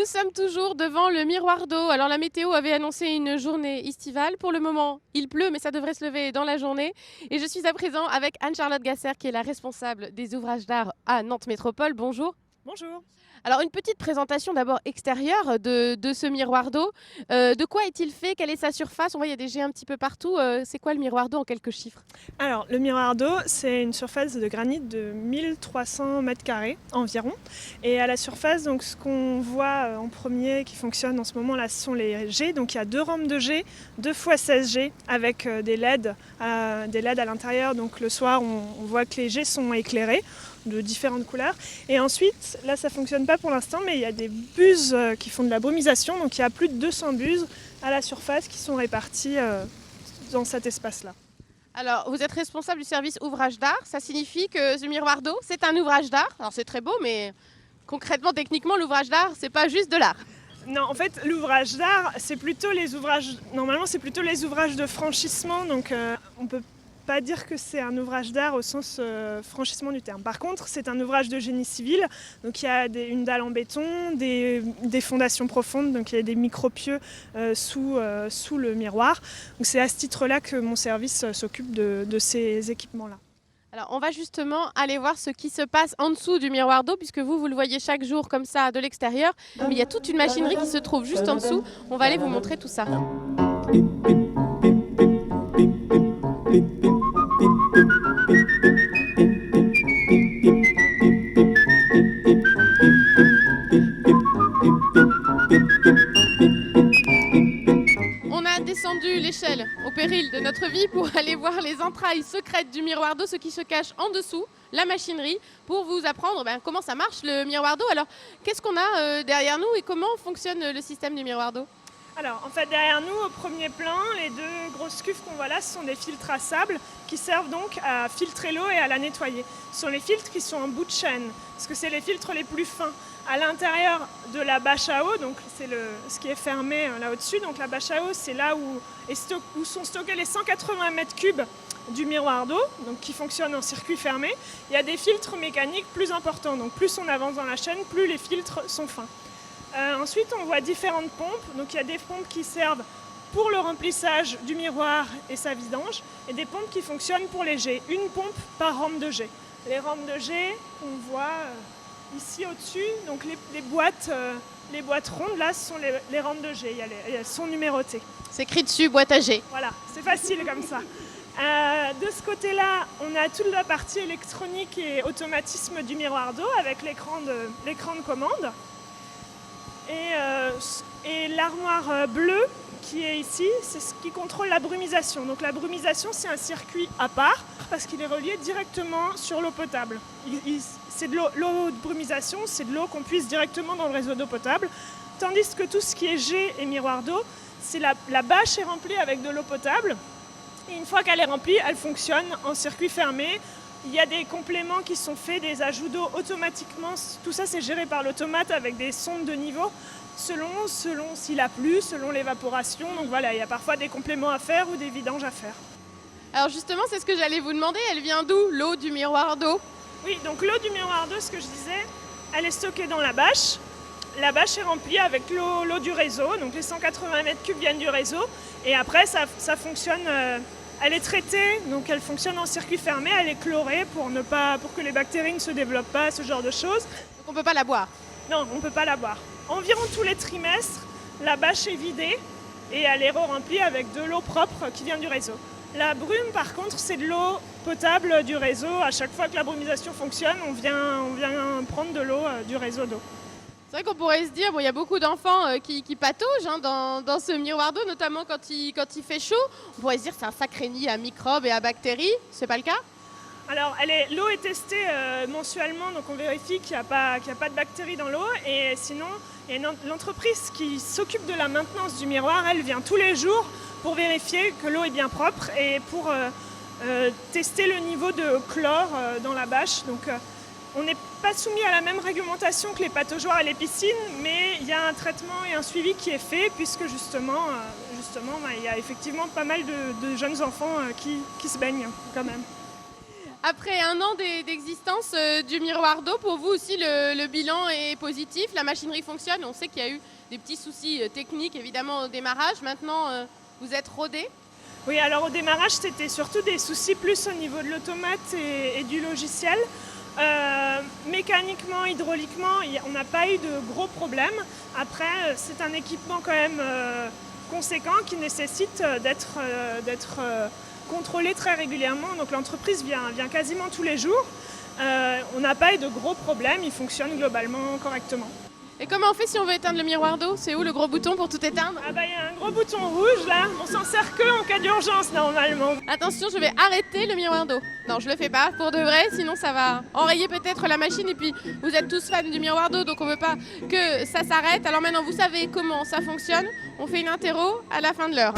Nous sommes toujours devant le miroir d'eau. Alors la météo avait annoncé une journée estivale. Pour le moment, il pleut, mais ça devrait se lever dans la journée. Et je suis à présent avec Anne-Charlotte Gasser, qui est la responsable des ouvrages d'art à Nantes Métropole. Bonjour. Bonjour. Alors une petite présentation d'abord extérieure de ce miroir d'eau. De quoi est-il fait? Quelle est sa surface? On voit il y a des jets un petit peu partout. C'est quoi le miroir d'eau en quelques chiffres? Alors, le miroir d'eau, c'est une surface de granit de 1300 mètres carrés environ. Et à la surface, donc, ce qu'on voit en premier qui fonctionne en ce moment là, ce sont les jets. Donc il y a 2 rampes de jets, 2 fois 16 jets avec des LED à l'intérieur. Donc le soir, on voit que les jets sont éclairés de différentes couleurs. Et ensuite, là ça ne fonctionne pas pour l'instant, mais il y a des buses qui font de la brumisation. Donc il y a plus de 200 buses à la surface qui sont réparties dans cet espace-là. Alors, vous êtes responsable du service ouvrage d'art. Ça signifie que ce miroir d'eau, c'est un ouvrage d'art. Alors, c'est très beau, mais concrètement, techniquement, l'ouvrage d'art, c'est pas juste de l'art. Non, en fait, l'ouvrage d'art, c'est plutôt les ouvrages. Normalement, c'est plutôt les ouvrages de franchissement. Donc, on peut pas dire que c'est un ouvrage d'art au sens franchissement du terme. Par contre, c'est un ouvrage de génie civil. Donc, il y a une dalle en béton, des fondations profondes. Donc, il y a des micropieux sous le miroir. Donc, c'est à ce titre-là que mon service s'occupe de ces équipements-là. Alors, on va justement aller voir ce qui se passe en dessous du miroir d'eau, puisque vous le voyez chaque jour comme ça de l'extérieur. Mais il y a toute une machinerie qui se trouve juste en dessous. On va aller vous montrer tout ça. On a descendu l'échelle au péril de notre vie pour aller voir les entrailles secrètes du miroir d'eau, ce qui se cache en dessous, la machinerie, pour vous apprendre comment ça marche le miroir d'eau. Alors, qu'est-ce qu'on a derrière nous et comment fonctionne le système du miroir d'eau? Alors, en fait, derrière nous, au premier plan, les 2 grosses cuves qu'on voit là, ce sont des filtres à sable qui servent donc à filtrer l'eau et à la nettoyer. Ce sont les filtres qui sont en bout de chaîne, parce que c'est les filtres les plus fins. À l'intérieur de la bâche à eau, donc c'est ce qui est fermé là au-dessus, donc la bâche à eau, c'est là où sont stockés les 180 mètres cubes du miroir d'eau, donc qui fonctionne en circuit fermé. Il y a des filtres mécaniques plus importants, donc plus on avance dans la chaîne, plus les filtres sont fins. Ensuite, on voit différentes pompes. Donc, il y a des pompes qui servent pour le remplissage du miroir et sa vidange, et des pompes qui fonctionnent pour les jets. Une pompe par rampe de jet. Les rampes de jet qu'on voit ici au-dessus, donc les boîtes rondes, là, ce sont les rampes de jet. Elles sont numérotées. C'est écrit dessus, boîte à jet. Voilà, c'est facile comme ça. De ce côté-là, on a toute la partie électronique et automatisme du miroir d'eau avec l'écran de commande. Et l'armoire bleue qui est ici, c'est ce qui contrôle la brumisation. Donc la brumisation, c'est un circuit à part parce qu'il est relié directement sur l'eau potable. C'est de l'eau de brumisation, c'est de l'eau qu'on puise directement dans le réseau d'eau potable. Tandis que tout ce qui est jet et miroir d'eau, c'est la bâche est remplie avec de l'eau potable. Et une fois qu'elle est remplie, elle fonctionne en circuit fermé. Il y a des compléments qui sont faits, des ajouts d'eau automatiquement. Tout ça, c'est géré par l'automate avec des sondes de niveau selon s'il a plu, selon l'évaporation. Donc voilà, il y a parfois des compléments à faire ou des vidanges à faire. Alors justement, c'est ce que j'allais vous demander. Elle vient d'où, l'eau du miroir d'eau? Oui, donc l'eau du miroir d'eau, ce que je disais, elle est stockée dans la bâche. La bâche est remplie avec l'eau du réseau. Donc les 180 mètres cubes viennent du réseau. Et après, ça fonctionne... Elle est traitée, donc elle fonctionne en circuit fermé, elle est chlorée pour que les bactéries ne se développent pas, ce genre de choses. Donc on ne peut pas la boire? Non, on ne peut pas la boire. Environ tous les trimestres, la bâche est vidée et elle est remplie avec de l'eau propre qui vient du réseau. La brume, par contre, c'est de l'eau potable du réseau. À chaque fois que la brumisation fonctionne, on vient prendre de l'eau du réseau d'eau. C'est vrai qu'on pourrait se dire, il y a beaucoup d'enfants qui pataugent dans ce miroir d'eau, notamment quand il fait chaud. On pourrait se dire que c'est un sacré nid à microbes et à bactéries. C'est pas le cas? Alors, l'eau est testée mensuellement, donc on vérifie qu'il n'y a pas de bactéries dans l'eau. Et sinon, il y a l'entreprise qui s'occupe de la maintenance du miroir, elle vient tous les jours pour vérifier que l'eau est bien propre et pour tester le niveau de chlore dans la bâche. Donc, on n'est pas soumis à la même réglementation que les pataugeoires et les piscines, mais il y a un traitement et un suivi qui est fait, puisque justement il y a effectivement pas mal de jeunes enfants qui se baignent quand même. Après un an d'existence du miroir d'eau, pour vous aussi le bilan est positif, la machinerie fonctionne. On sait qu'il y a eu des petits soucis techniques évidemment au démarrage. Maintenant, vous êtes rodé. Oui, alors au démarrage, c'était surtout des soucis plus au niveau de l'automate et du logiciel. Mécaniquement, hydrauliquement, on n'a pas eu de gros problèmes. Après, c'est un équipement quand même conséquent qui nécessite d'être contrôlé très régulièrement. Donc l'entreprise vient quasiment tous les jours. On n'a pas eu de gros problèmes, il fonctionne globalement correctement. Et comment on fait si on veut éteindre le miroir d'eau? C'est où le gros bouton pour tout éteindre? Ah bah il y a un gros bouton rouge là, on s'en sert que en cas d'urgence normalement. Attention, je vais arrêter le miroir d'eau. Non, je le fais pas pour de vrai, sinon ça va enrayer peut-être la machine. Et puis vous êtes tous fans du miroir d'eau, donc on veut pas que ça s'arrête. Alors maintenant vous savez comment ça fonctionne. On fait une interro à la fin de l'heure.